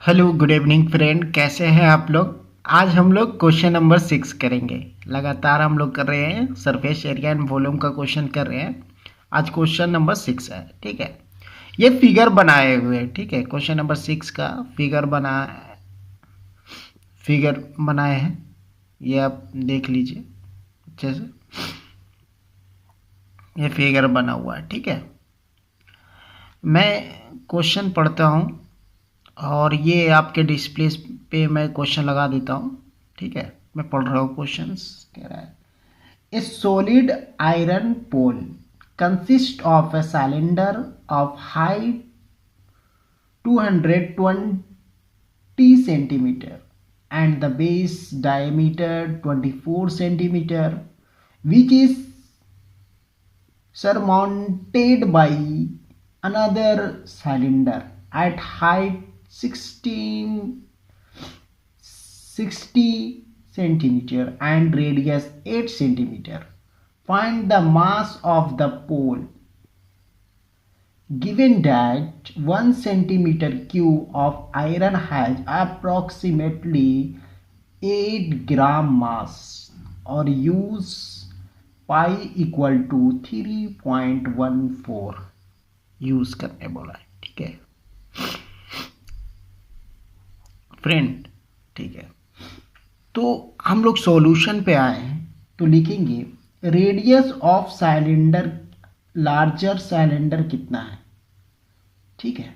Hello good evening friend, कैसे हैं आप लोग। आज हम लोग क्वेश्चन नंबर 6 करेंगे। लगातार हम लोग कर रहे हैं सरफेस एरिया एंड वॉल्यूम का क्वेश्चन कर रहे हैं। आज क्वेश्चन नंबर 6 है, ठीक है। ये फिगर बनाए हुए हैं, ठीक है। क्वेश्चन नंबर 6 का फिगर बनाए हैं, ये आप देख लीजिए अच्छे से। ये फिगर बना हुआ है, ठीक है। मैं क्वेश्चन पढ़ता हूँ और ये आपके डिस्प्ले पे मैं क्वेश्चन लगा देता हूँ, ठीक है। मैं पढ़ रहा हूँ क्वेश्चन। कह रहा है a solid iron pole consist of a cylinder of height 220 centimeter and the base diameter 24 centimeter, which is surmounted by another cylinder at height 60 centimeter and radius 8 centimeter. Find the mass of the pole. Given that 1 centimeter cube of iron has approximately 8 gram mass, or use pi equal to 3.14 use करने बोला है, ठीक है friend, ठीक है। तो हम लोग सॉल्यूशन पे आए हैं, तो लिखेंगे radius of cylinder, larger cylinder कितना है, ठीक है।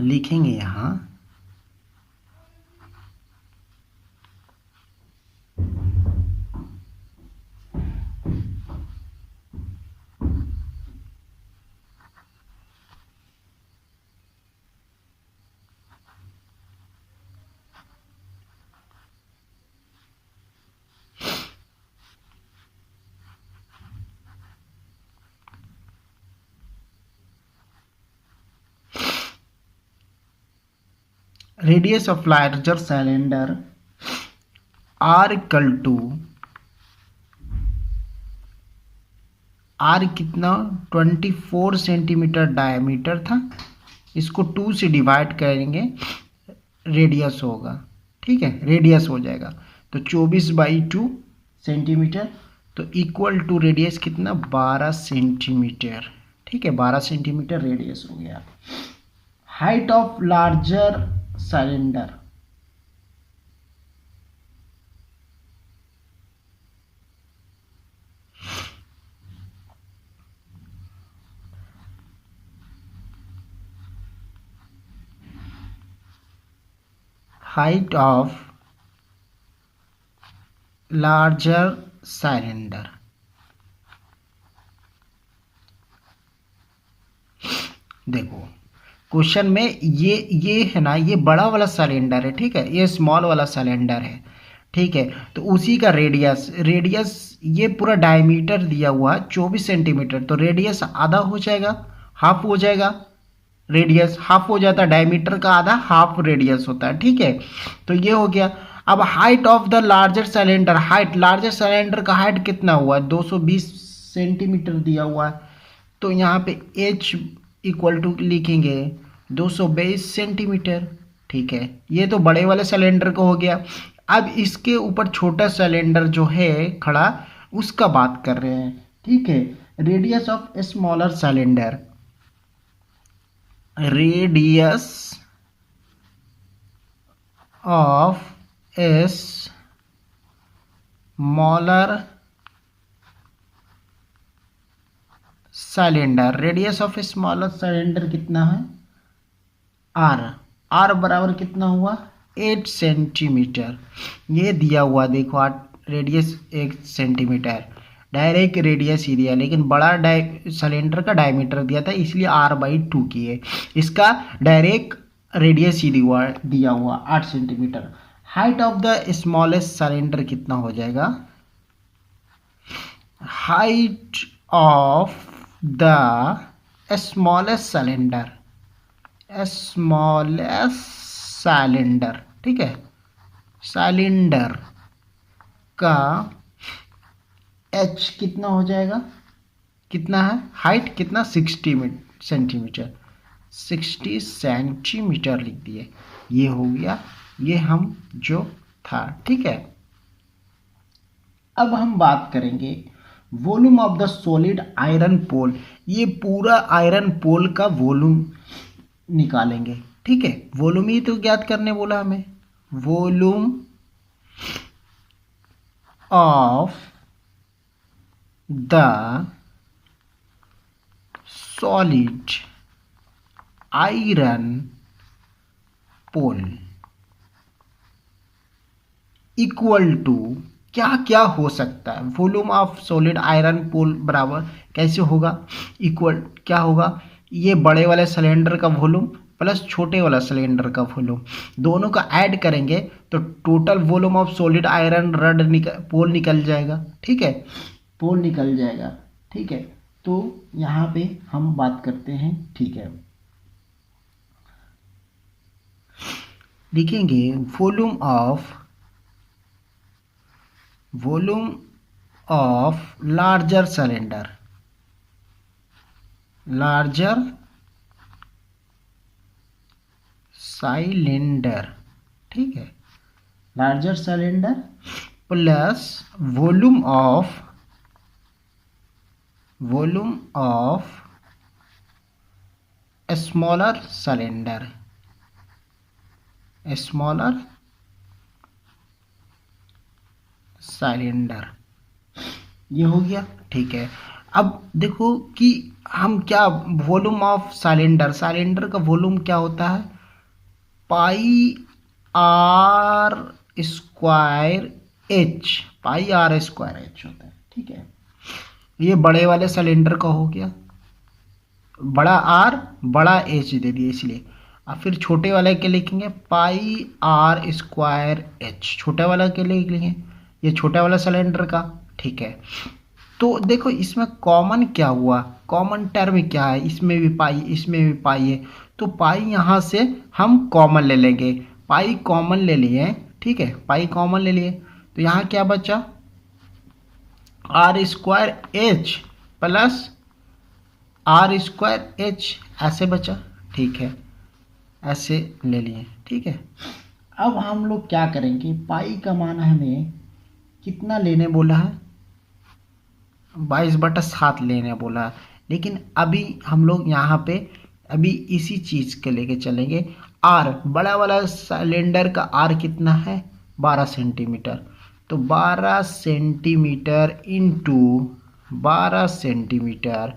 लिखेंगे यहां radius of larger cylinder r equal to r कितना 24 सेंटीमीटर डायमीटर था, इसको 2 से डिवाइड करेंगे, रेडियस होगा, ठीक है। रेडियस हो जाएगा तो 24/2 सेंटीमीटर, तो इक्वल टू रेडियस कितना 12 सेंटीमीटर, ठीक है। 12 सेंटीमीटर रेडियस हो गया। Height of larger cylinder, height of larger cylinder, देखो क्वेश्चन में ये है ना, ये बड़ा वाला सिलेंडर है, ठीक है। ये स्मॉल वाला सिलेंडर है, ठीक है। तो उसी का रेडियस ये पूरा डायमीटर दिया हुआ है 24 सेंटीमीटर, तो रेडियस आधा हो जाएगा, हाफ हो जाएगा। रेडियस हाफ हो जाता है, डायमीटर का आधा हाफ रेडियस होता है, ठीक है। तो ये हो गया। अब height of the larger cylinder, height larger cylinder का हाइट कितना हुआ है 220 सेंटीमीटर दिया हुआ है, तो यहाँ पे h इक्वल टू लिखेंगे 222 सेंटीमीटर, ठीक है। ये तो बड़े वाले सिलेंडर का हो गया। अब इसके ऊपर छोटा सिलेंडर जो है खड़ा, उसका बात कर रहे हैं, ठीक है। Radius of smaller cylinder, radius of smaller cylinder, radius of smaller cylinder कितना है आर बराबर कितना हुआ 8 सेंटीमीटर। ये दिया हुआ देखो 8, रेडियस 1 सेंटीमीटर, डायरेक्ट रेडियस ही दिया, लेकिन बड़ा सिलेंडर का डायमीटर दिया था, इसलिए r/2 किए। इसका डायरेक्ट रेडियस ही दिया हुआ 8 centimetre. Height of the smallest cylinder कितना हो जाएगा, height of the smallest cylinder, ठीक है, सिलेंडर का h कितना हो जाएगा, कितना है हाइट, कितना 60 सेंटीमीटर, 60 सेंटीमीटर लिख दिए। ये हो गया, ये हम जो था, ठीक है। अब हम बात करेंगे volume of the solid iron pole. ये पूरा आयरन पोल का वॉल्यूम निकालेंगे, ठीक है। वॉल्यूम ही तो ज्ञात करने बोला हमें। Volume of the solid iron pole equal to क्या क्या हो सकता है। Volume of solid iron pole बराबर कैसे होगा, इक्वल क्या होगा, ये बड़े वाले सिलेंडर का वॉल्यूम प्लस छोटे वाला सिलेंडर का वॉल्यूम, दोनों का ऐड करेंगे तो total volume of solid iron rod pole निकल जाएगा, ठीक है। पोल निकल जाएगा, ठीक है। तो यहाँ पे हम बात करते हैं, ठीक है। लिखेंगे वॉल्यूम ऑफ लार्जर सिलेंडर, ठीक है। Larger cylinder plus volume of smaller cylinder, ये हो गया, ठीक है। अब देखो कि हम क्या वॉल्यूम ऑफ सिलेंडर का वॉल्यूम क्या होता है, पाई आर स्क्वायर एच, होता है, ठीक है। ये बड़े वाले सिलेंडर का हो गया, बड़ा आर बड़ा एच दे दिए इसलिए। अब फिर छोटे वाले के लिखेंगे पाई आर स्क्वायर एच, छोटा वाला के लिए लिखेंगे, ये छोटा वाला सिलेंडर का, ठीक है। तो देखो इसमें कॉमन क्या हुआ, कॉमन टर्म क्या है, इसमें भी पाई इसमें भी पाई है, तो पाई यहाँ से हम कॉमन ले लेंगे, पाई कॉमन ले लिए, ठीक है। पाई कॉमन ले लिए तो यहाँ क्या बचा, r square h plus r square h ऐसे बचा, ठीक है। ऐसे ले लिए, ठीक है। अब हम लोग क्या करेंगे, पाई का मान हमें कितना लेने बोला है, 22/7 लेने बोला है। लेकिन अभी हम लोग यहाँ पे अभी इसी चीज़ के लेके चलेंगे। आर बड़ा वाला सिलेंडर का आर कितना है, 12 सेंटीमीटर, तो 12 centimetre into 12 centimetre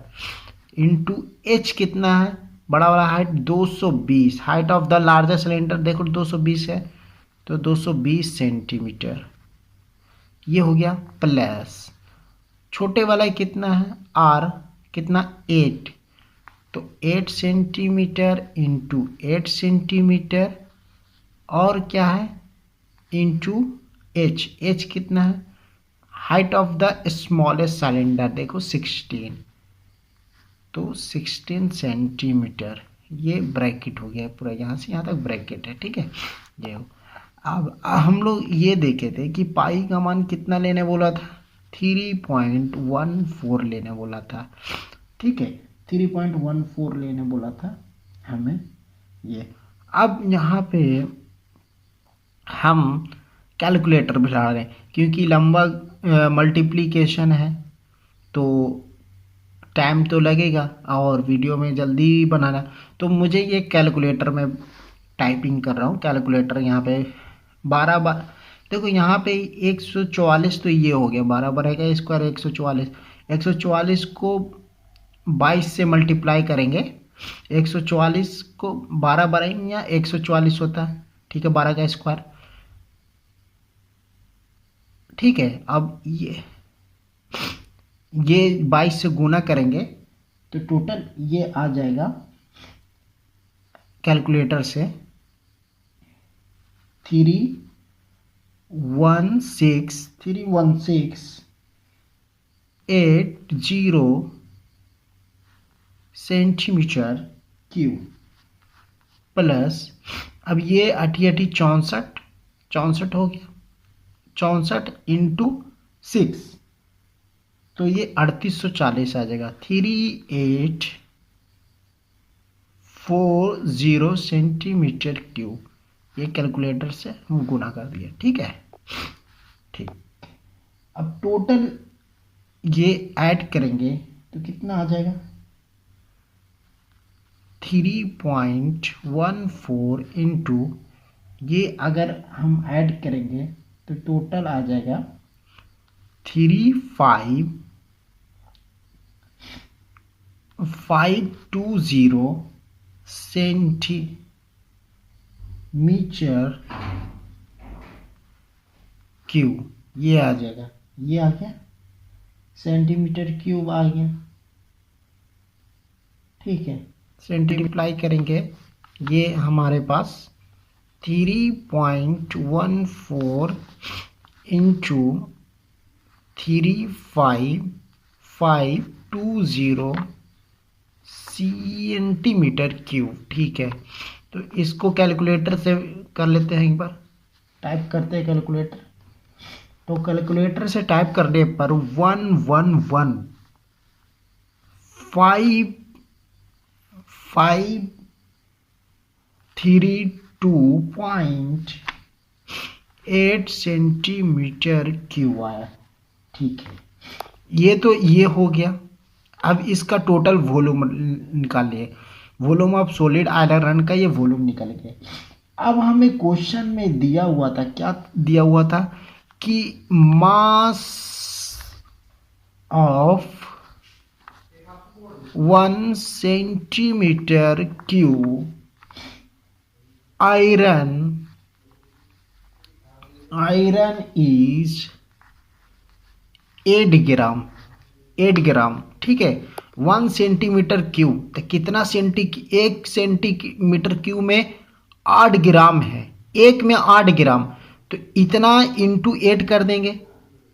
into H कितना है, बड़ा वाला height 220, height of the larger cylinder देखो 220 है, तो 220 सेंटीमीटर ये हो गया, प्लस छोटे वाला कितना है, आर कितना 8, तो 8 सेंटीमीटर इंटू 8 सेंटीमीटर और क्या है इंटू एच कितना है, height of the smallest cylinder देखो 16, तो 16 सेंटीमीटर, ये ब्रैकेट हो गया पूरा, यहाँ से यहाँ तक ब्रैकेट है, ठीक है। ये हो, अब हम लोग ये देखे थे कि पाई का मान कितना लेने बोला था, 3.14 लेने बोला था, ठीक है। 3.14 लेने बोला था हमें ये। अब यहाँ पे हम कैलकुलेटर बिठा रहे हैं क्योंकि लंबा मल्टीप्लिकेशन है तो टाइम तो लगेगा और वीडियो में जल्दी बनाना, तो मुझे ये कैलकुलेटर में टाइपिंग कर रहा हूँ। कैलकुलेटर यहाँ पे 12 देखो यहाँ पे 144, तो ये हो गया 12 का स्क्वायर 144, 144 को 22 से मल्टीप्लाई करेंगे, 144 को 12 बढ़ाएंगे या 144 होता है, ठीक है, 12 का स्क्वायर, ठीक है। अब ये 22 से गुना करेंगे तो टोटल ये आ जाएगा कैलकुलेटर से 31680 सेंटीमीटर क्यूब प्लस, अब ये 88 64 हो गया, 64 इंटू 6 तो ये 3840 आ जाएगा, 40 सेंटीमीटर क्यूब। ये कैलकुलेटर से हम गुना कर दिया, ठीक है। ठीक, अब टोटल ये ऐड करेंगे तो कितना आ जाएगा, 3.14 इंटू, ये अगर हम ऐड करेंगे तो टोटल आ जाएगा 3520 सेंटीमीटर क्यूब। ये आ जाएगा, ये आ गया सेंटीमीटर क्यूब आ गया, ठीक है। सेंटीप्लाई करेंगे, ये हमारे पास 3.14 इंटू 3520 सेंटीमीटर क्यूब, ठीक है। तो इसको कैलकुलेटर से कर लेते हैं, एक बार टाइप करते हैं कैलकुलेटर। तो कैलकुलेटर से टाइप करने पर 111,532.8 सेंटीमीटर क्यूब आया, ठीक है। ये तो ये हो गया। अब इसका टोटल वॉल्यूम निकालिए, वॉल्यूम ऑफ सॉलिड आयरन का ये वॉल्यूम निकल गया। अब हमें क्वेश्चन में दिया हुआ था, क्या दिया हुआ था कि mass of 1 centimetre cube iron is 8 ग्राम, 8 ग्राम, ठीक है। 1 सेंटीमीटर क्यूब तो कितना 1 सेंटीमीटर क्यूब में 8 ग्राम है, एक में 8 ग्राम, तो इतना इंटू 8 कर देंगे।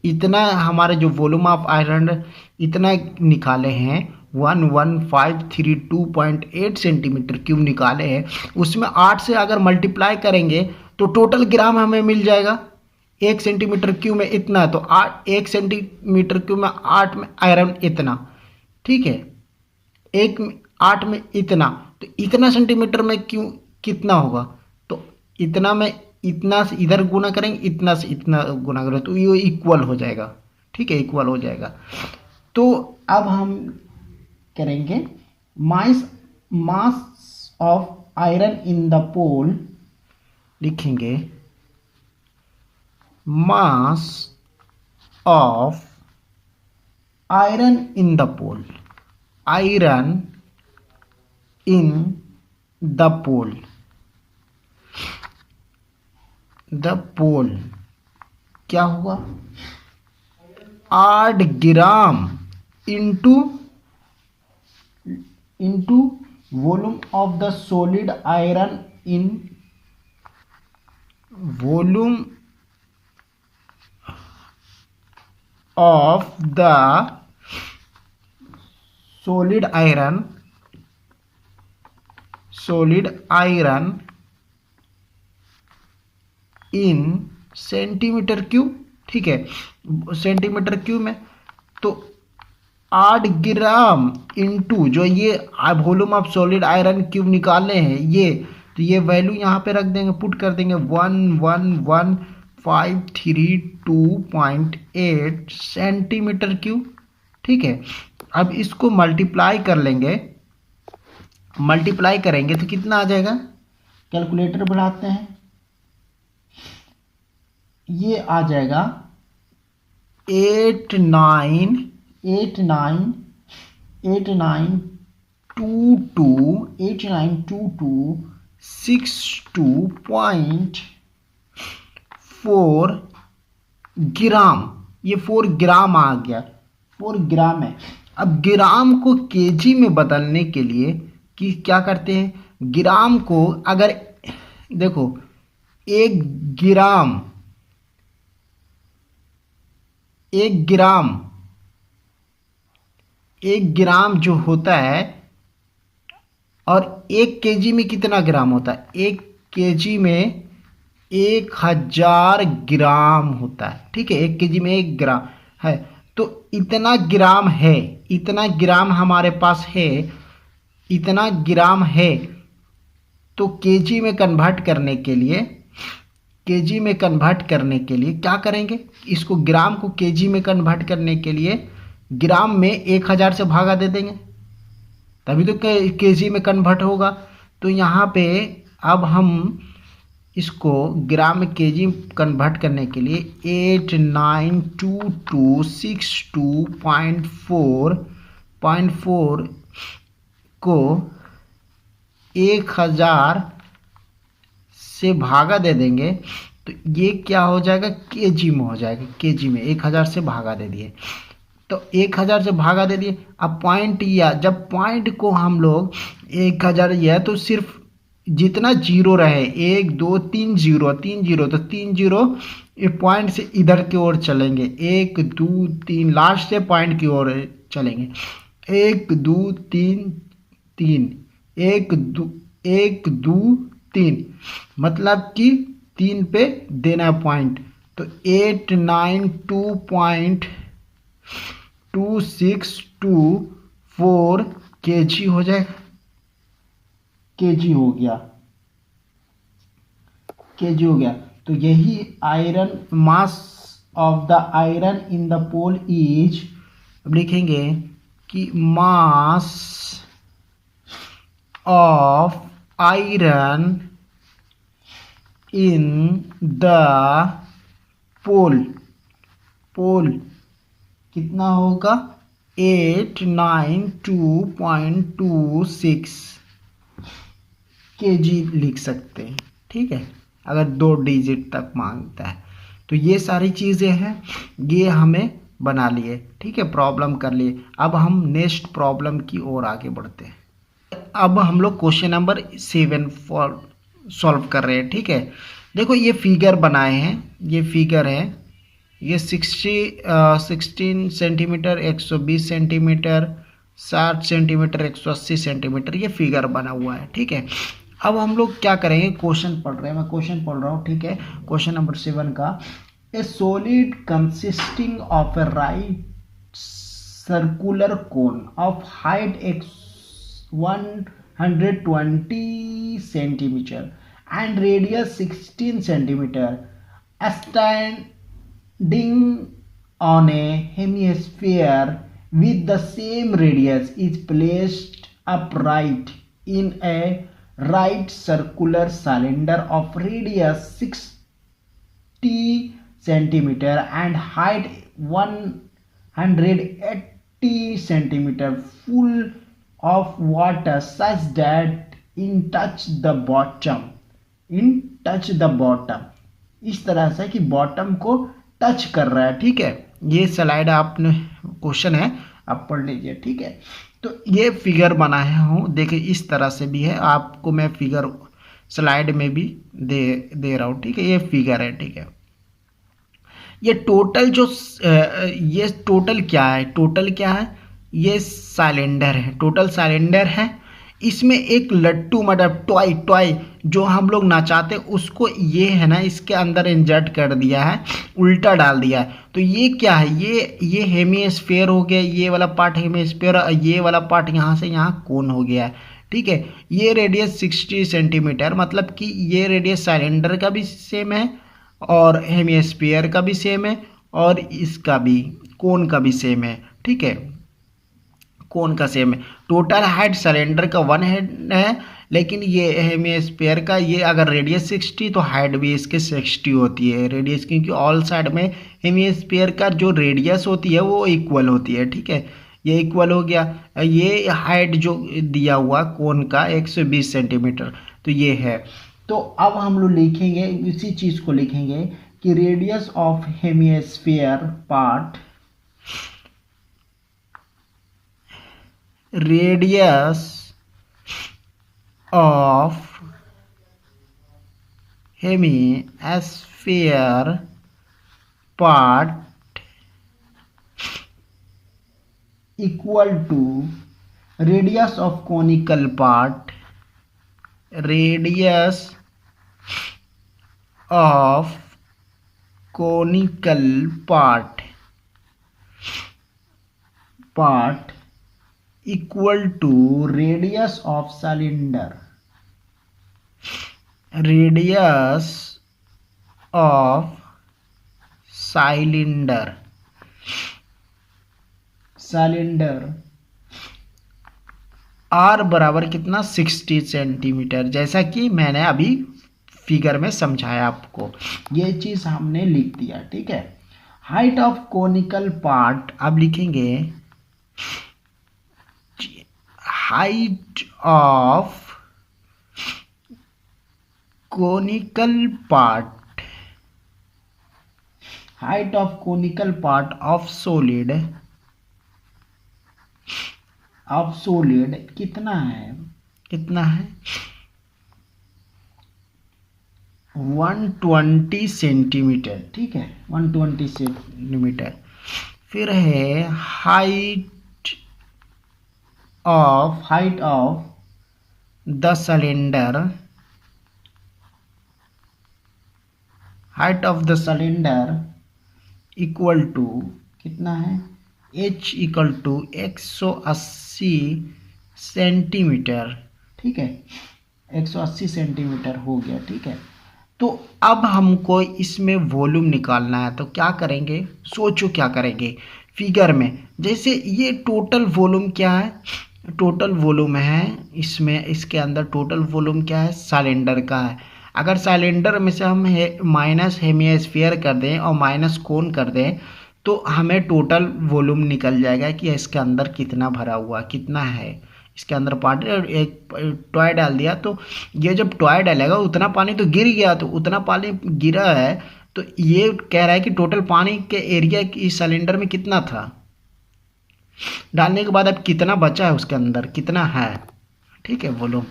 इतना हमारे जो वॉल्यूम ऑफ आयरन इतना निकाले हैं 11532.8 सेंटीमीटर क्यूब निकाले हैं, उसमें 8 से अगर मल्टीप्लाई करेंगे तो टोटल ग्राम हमें मिल जाएगा। 1 सेंटीमीटर क्यूब में इतना, तो 1 सेंटीमीटर क्यूब में 8 में आयरन इतना, ठीक है। 8 में इतना, तो इतना सेंटीमीटर में क्यों कितना होगा, तो इतना में इतना से इधर गुना करेंगे, इतना से इतना गुना करेंगे, तो ये इक्वल हो जाएगा, ठीक है, इक्वल हो जाएगा। तो अब हम करेंगे mass of iron in the pole, लिखेंगे mass of iron in the pole, iron in the pole, the pole क्या हुआ, 8 gram into volume of the solid iron in volume of the solid iron in centimetre cube, ठीक है, centimetre cube में। तो 8 gram into जो ये volume of solid iron cube निकाले हैं ये, तो ये वैल्यू यहाँ पे रख देंगे, पुट कर देंगे 111,532.8 सेंटीमीटर क्यूब, ठीक है। अब इसको मल्टीप्लाई कर लेंगे, मल्टीप्लाई करेंगे तो कितना आ जाएगा, कैलकुलेटर बढ़ाते हैं, ये आ जाएगा 892262.62.4 ग्राम, ये 4 ग्राम आ गया, 4 ग्राम है। अब ग्राम को केजी में बदलने के लिए कि क्या करते हैं, ग्राम को अगर देखो 1 ग्राम, 1 ग्राम जो होता है, और 1 केजी में कितना ग्राम होता है, 1 केजी में 1000 ग्राम होता है, ठीक है। 1 केजी में 1 ग्राम है, तो इतना ग्राम है, इतना ग्राम हमारे पास है, इतना ग्राम है। तो केजी में कन्वर्ट करने के लिए क्या करेंगे, इसको ग्राम को केजी में कन्वर्ट करने के लिए ग्राम में 1000 से भागा दे देंगे, तभी तो केजी में कन्वर्ट होगा। तो यहाँ पे अब हम इसको ग्राम में केजी कन्वर्ट करने के लिए 892262.4 को 1000 से भागा दे देंगे, तो ये क्या हो जाएगा, केजी में हो जाएगा। केजी में 1000 से भागा दे दिए, तो 1000 से भागा दे दिए। अब पॉइंट या जब पॉइंट को हम लोग 1000 या तो सिर्फ जितना जीरो रहे 1 2 3 जीरो तो 3 जीरो ये पॉइंट से इधर की ओर चलेंगे, 1 2 3 लास्ट से पॉइंट की ओर चलेंगे, 1 2 3 3 1 2 3, मतलब कि 3 पे देना पॉइंट। तो 892.2624 केजी हो जाएगा। केजी हो गया। तो यही iron mass of the iron in the pole is, अब लिखेंगे कि mass of iron in the pole कितना होगा, 892.26 केजी लिख सकते हैं। ठीक है, अगर 2 डिजिट तक मांगता है तो ये सारी चीज़ें हैं, ये हमें बना लिए। ठीक है, प्रॉब्लम कर लिए। अब हम नेक्स्ट प्रॉब्लम की ओर आगे बढ़ते हैं। अब हम लोग क्वेश्चन नंबर 7 सॉल्व कर रहे हैं। ठीक है, देखो ये फिगर बनाए हैं, ये फिगर है, ये 16 सेंटीमीटर, 120 सेंटीमीटर, 60 सेंटीमीटर, 180 सेंटीमीटर, ये फिगर बना हुआ है। ठीक है, अब हम लोग क्या करेंगे, क्वेश्चन पढ़ रहे हैं, मैं क्वेश्चन पढ़ रहा हूँ। ठीक है, क्वेश्चन नंबर 7 का, ए solid consisting of A right circular cone of height 120 centimeter and radius 16 centimeter standing on a hemisphere with the same radius is placed upright in a right circular cylinder of radius 60 centimeter and height 180 centimeter full of water such that in touch the bottom, इस तरह से कि bottom को touch कर रहा है। ठीक है, ये स्लाइड आपने क्वेश्चन है, आप पढ़ लीजिए। ठीक है, तो ये फिगर बनाया हूँ, देखिए इस तरह से भी है, आपको मैं फिगर स्लाइड में भी दे रहा हूँ। ठीक है, ये फिगर है। ठीक है, ये टोटल ये टोटल क्या है, ये सिलेंडर है, टोटल सिलेंडर है। इसमें एक लट्टू मतलब टॉय जो हम लोग नचाते उसको ये है ना, इसके अंदर इंजर्ट कर दिया है, उल्टा डाल दिया है। तो ये क्या है, ये हेमिस्फीयर हो गया, ये वाला पार्ट हेमिस्फीयर, ये वाला पार्ट यहाँ से यहाँ कोन हो गया है। ठीक है, ये रेडियस 60 सेंटीमीटर, मतलब कि ये रेडियस सिलेंडर का भी सेम है और हेमिस्फीयर का भी सेम है और इसका भी कोन का भी सेम है। ठीक है, कोन का सेम है। टोटल हाइट सिलेंडर का 1 है, लेकिन ये हेमिस्फीयर का ये अगर रेडियस 60 तो हाइट भी इसके 60 होती है रेडियस, क्योंकि ऑल साइड में हेमिस्फीयर का जो रेडियस होती है वो इक्वल होती है। ठीक है, ये इक्वल हो गया। ये हाइट जो दिया हुआ कोन का 120 सेंटीमीटर, तो ये है। तो अब हम लोग लिखेंगे इसी चीज़ को लिखेंगे कि radius of hemisphere part, radius of hemisphere part equal to radius of conical part, radius of conical part equal to radius of cylinder, radius of cylinder r बराबर कितना 60 सेंटीमीटर, जैसा कि मैंने अभी फिगर में समझाया आपको, ये चीज हमने लिख दिया। ठीक है। हाइट ऑफ कोनिकल पार्ट, अब लिखेंगे height of conical part, height of conical part of solid, कितना है, 120 सेंटीमीटर। ठीक है, 120 सेंटीमीटर। फिर है height of the cylinder, height of the cylinder equal to कितना है, h इक्वल टू 180 सेंटीमीटर। ठीक है, 180 सेंटीमीटर हो गया। ठीक है, तो अब हमको इसमें वॉल्यूम निकालना है, तो क्या करेंगे, सोचो क्या करेंगे। फिगर में जैसे ये टोटल वॉल्यूम क्या है, टोटल वॉल्यूम है इसमें, इसके अंदर टोटल वॉल्यूम क्या है, सिलेंडर का है। अगर सिलेंडर में से हम माइनस हेमिस्फीयर कर दें और माइनस कोन कर दें तो हमें टोटल वॉल्यूम निकल जाएगा कि इसके अंदर कितना भरा हुआ, कितना है इसके अंदर पानी। एक टॉय डाल दिया तो ये जब टॉय डालेगा उतना पानी तो गिर गया, तो उतना पानी गिरा है तो ये कह रहा है कि टोटल पानी के एरिया इस सिलेंडर में कितना था, डालने के बाद अब कितना बचा है उसके अंदर, कितना है। ठीक है, वॉल्यूम,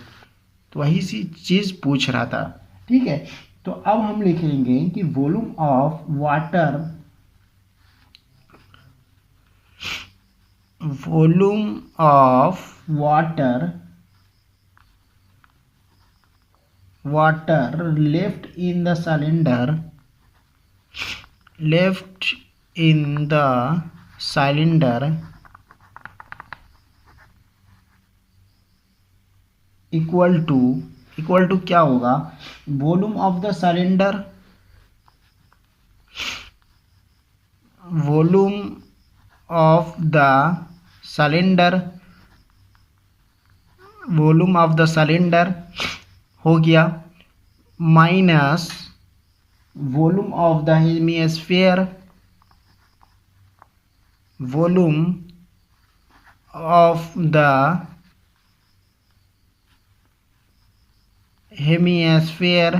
तो वही सी चीज़ पूछ रहा था। ठीक है, तो अब हम लिखेंगे कि volume of water, volume of water left in the cylinder equal to क्या होगा, volume of the cylinder, volume of the cylinder हो गया, minus volume of the hemisphere, volume of the hemisphere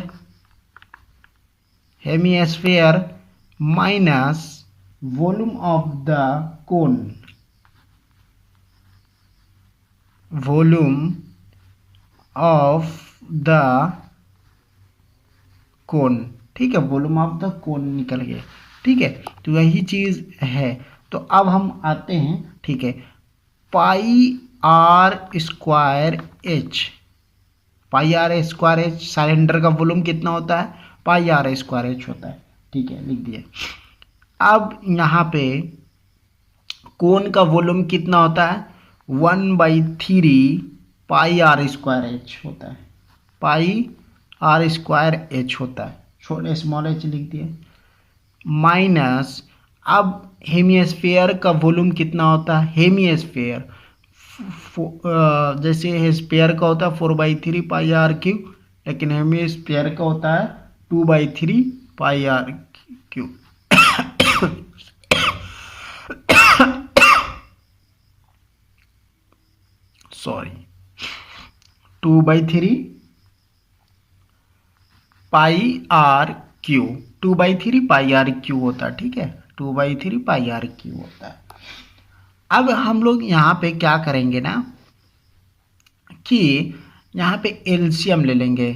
minus volume of the cone, volume of the cone. ठीक है, volume of the कोन निकल गया। ठीक है, तो यही चीज़ है। तो अब हम आते हैं, ठीक है, पाई आर स्क्वायर एच, सिलेंडर का वॉल्यूम कितना होता है, पाई आर स्क्वायर एच होता है। ठीक है, लिख दिया। अब यहाँ पे कोन का वॉल्यूम कितना होता है, 1/3 पाई आर स्क्वायर एच होता है, पाई आर स्क्वायर एच होता है, छोटे स्मॉल एच लिख दिए, माइनस अब हेमिस्फीयर का वॉल्यूम कितना होता है, हेमिस्फीयर जैसे हेस्फीयर का होता है 4/3 पाई आर क्यू, लेकिन हेमिस्फीयर का होता है 2/3 pi r cube. Sorry, 2/3 pi r cube, 2/3 pi r cube होता है। ठीक है, 2/3 पाई आर क्यू होता है। अब हम लोग यहाँ पे क्या करेंगे ना कि यहाँ पे एलसीएम ले लेंगे,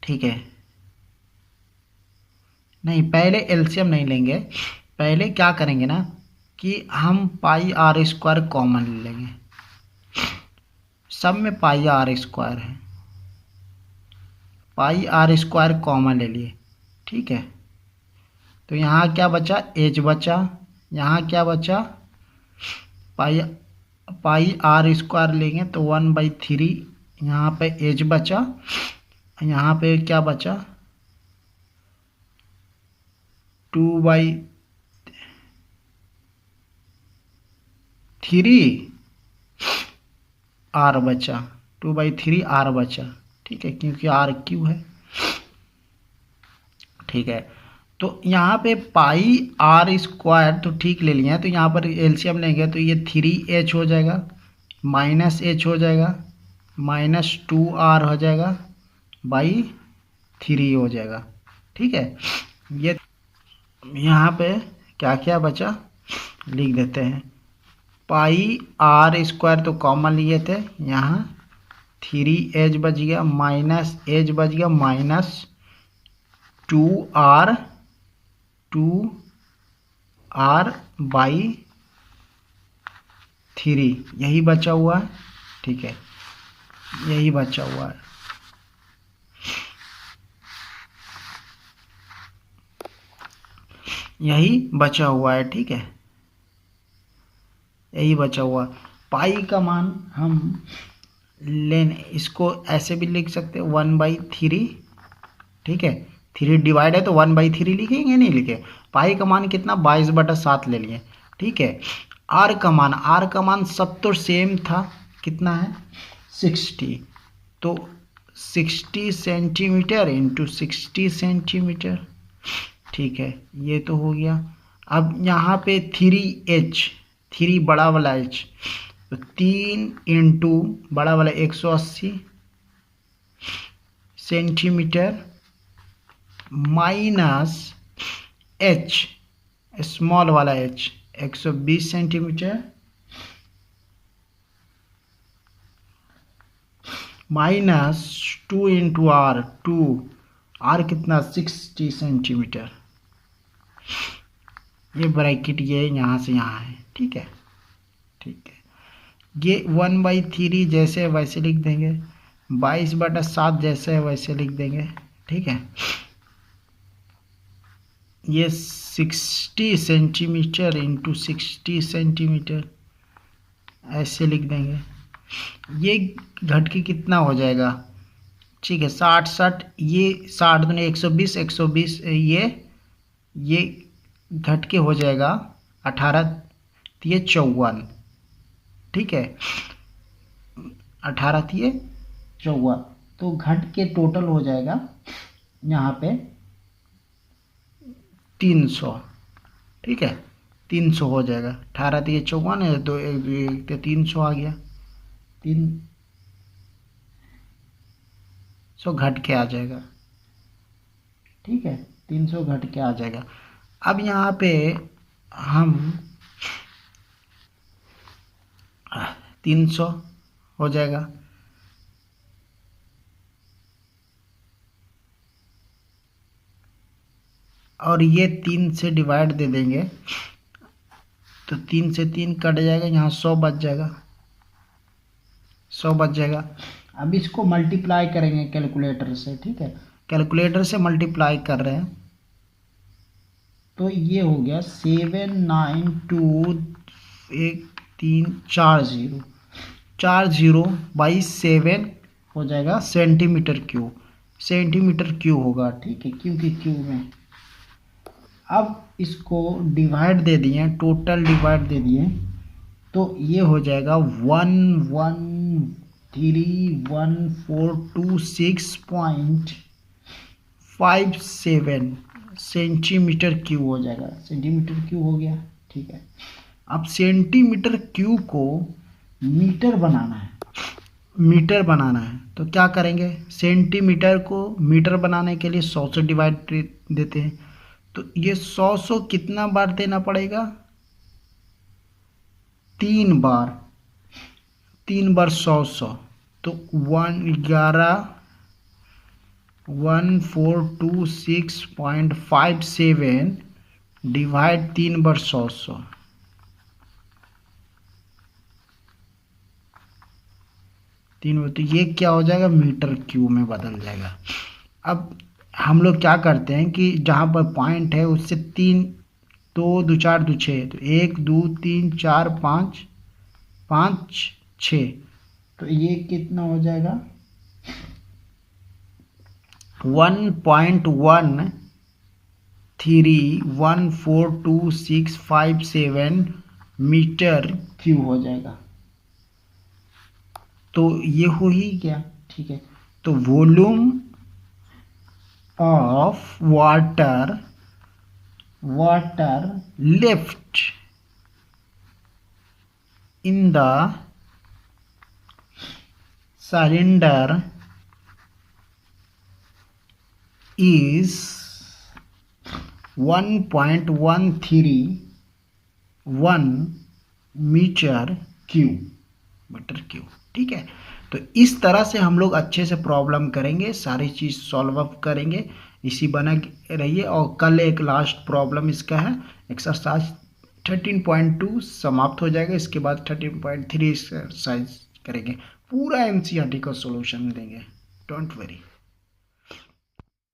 ठीक है, नहीं पहले एलसीएम नहीं लेंगे, पहले क्या करेंगे ना कि हम पाई आर स्क्वायर कॉमन ले लेंगे, सब में पाई आर स्क्वायर है, पाई आर स्क्वायर कॉमन ले लिए। ठीक है, तो यहाँ क्या बचा, एच बचा, यहाँ क्या बचा, पाई आर स्क्वायर लेंगे तो 1/3 यहाँ पे एज बचा, यहाँ पे क्या बचा 2/3 आर बचा, 2/3 आर बचा, ठीक है, क्योंकि आर क्यू है, ठीक है। तो यहाँ पे पाई आर स्क्वायर तो ठीक ले लिया है, तो यहाँ पर एलसीएम लेंगे तो ये 3h हो जाएगा, माइनस एच हो जाएगा, -2r हो जाएगा बाई 3 हो जाएगा, ठीक है। ये यहाँ पे क्या क्या बचा लिख देते हैं। पाई आर स्क्वायर तो कॉमन लिए थे, यहाँ 3h बच गया, माइनस एच बच गया, -2r बाई 3, यही बचा हुआ है, ठीक है, यही बचा हुआ है। यही बचा हुआ है, ठीक है, यही बचा हुआ। पाई का मान हम लेने, इसको ऐसे भी लिख सकते हैं 1/3, ठीक है, 3 डिवाइड है तो 1/3 लिखेंगे, नहीं लिखे। पाई का मान कितना 22/7 ले लिए, ठीक है। आर का मान सब तो सेम था, कितना है 60, तो 60 सेंटीमीटर इंटू 60 सेंटीमीटर, ठीक है, ये तो हो गया। अब यहाँ पे 3h, 3 बड़ा वाला h, तो 3 इंटू बड़ा वाला 180 सेंटीमीटर माइनस h स्मॉल वाला h 120 centimetre minus 2 into r, 2 कितना 60 सेंटीमीटर, ये ब्रैकेट ये यहाँ से यहाँ है, ठीक है, ठीक है। ये 1/3 जैसे है वैसे लिख देंगे, 22/7 जैसे है वैसे लिख देंगे, ठीक है। ये 60 सेंटीमीटर इंटू 60 सेंटीमीटर ऐसे लिख देंगे। ये घट के कितना हो जाएगा, ठीक है, 60 ये 60 दूनी 120, 120 ये घट के हो जाएगा 18, तो ये 54, ठीक है, 18 थी 54, तो घट के टोटल हो जाएगा यहाँ पे 300, ठीक है, 300 हो जाएगा। 18 थी 54 है तो 300 आ गया, 300 घट के आ जाएगा, ठीक है, 300 घट के आ जाएगा। अब यहाँ पे हम 300 हो जाएगा, और ये 3 से डिवाइड दे देंगे तो 3 से 3 कट जाएगा, यहाँ 100 बच जाएगा, 100 बच जाएगा। अब इसको मल्टीप्लाई करेंगे कैलकुलेटर से, ठीक है, कैलकुलेटर से मल्टीप्लाई कर रहे हैं तो ये हो गया 792 40 हो जाएगा सेंटीमीटर क्यूब होगा, ठीक है, क्योंकि क्यूब में। अब इसको डिवाइड दे दिए, टोटल डिवाइड दे दिए, तो ये हो जाएगा 1131426.57 सेंटीमीटर क्यूब हो जाएगा, सेंटीमीटर क्यूब हो गया, ठीक है। अब सेंटीमीटर क्यूब को मीटर बनाना है तो क्या करेंगे, सेंटीमीटर को मीटर बनाने के लिए 100 से डिवाइड देते हैं, तो ये 100 कितना बार देना पड़ेगा, 3 बार 100, तो 1426.57 डिवाइड 3 बार 100, तो ये क्या हो जाएगा, मीटर क्यूब में बदल जाएगा। अब हम लोग क्या करते हैं कि जहाँ पर पॉइंट है उससे 3, 2 2 4 2 6, तो 1 2 3 4 5 5 6, तो ये कितना हो जाएगा 1.13142657 मीटर क्यूब हो जाएगा। तो ये हो ही गया, ठीक है। तो volume of water left in the cylinder is 1.131 metre cube, ठीक है। तो इस तरह से हम लोग अच्छे से प्रॉब्लम करेंगे, सारी चीज़ सॉल्व अप करेंगे, इसी बना रहिए। और कल एक लास्ट प्रॉब्लम इसका है, एक्सरसाइज 13.2 समाप्त हो जाएगा। इसके बाद 13.3 एक्सरसाइज करेंगे, पूरा एनसीईआरटी का सॉल्यूशन देंगे, डोंट वरी।